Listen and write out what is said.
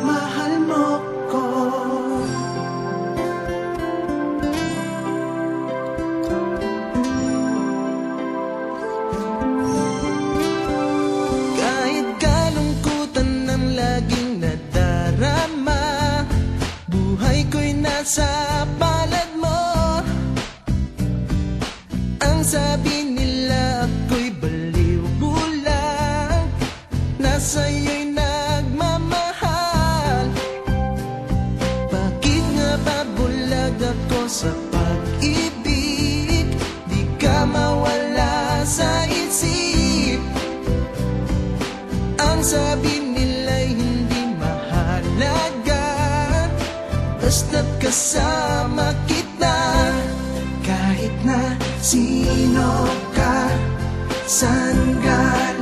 mahal mo ko. Kahit kalungkutan ang laging nadarama, buhay ko'y nasa palad mo. Ang sabi nila ako'y baliw, bulag, nasa'yo'y nagmamahal. Bakit nga ba bulag ako sa pag-ibig? Di ka mawala sa isip. Ang sabi nila'y hindi mahalaga, basta't kasama kita. Kahit na sino ka, saan galing